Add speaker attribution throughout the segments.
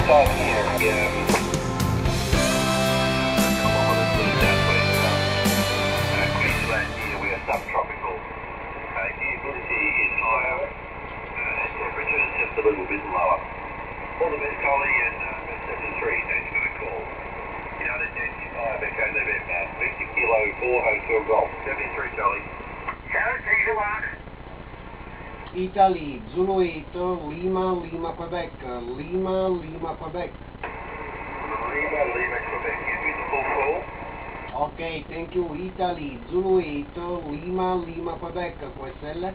Speaker 1: time here, Queensland here, we are subtropical. Humidity is higher, and temperature is just a little bit lower. All the best, Collie, and 73, thanks for the call. United Taxi 5, Echo November, Victor Kilo 4 Hotel Golf, 73, Charlie. Charlie, take the mark.
Speaker 2: Italy, Zulu 8, Lima, Lima, Quebec, Lima, Lima, Quebec.
Speaker 1: Lima, Lima, Quebec, give me the full call.
Speaker 2: Ok, thank you, Italy, Zulu 8, Lima, Lima, Quebec, QSL.
Speaker 1: QSL.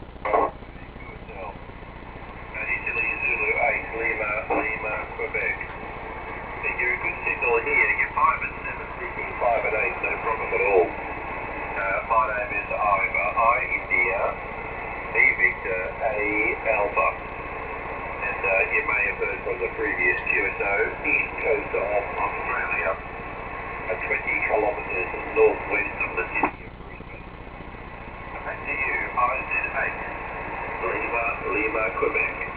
Speaker 1: Italy, Zulu 8, Lima, Lima, Quebec. You're a good signal here, you're 5 and 7, speaking 5 and 8, no problem at all. My name is Ivor, I India, E Victor, A Alpha. And you may have heard from the previous QSO, east coast of Australia, 20 kilometres northwest of the city of Brisbane. Back to you, IZ8, Lima, Lima, Quebec.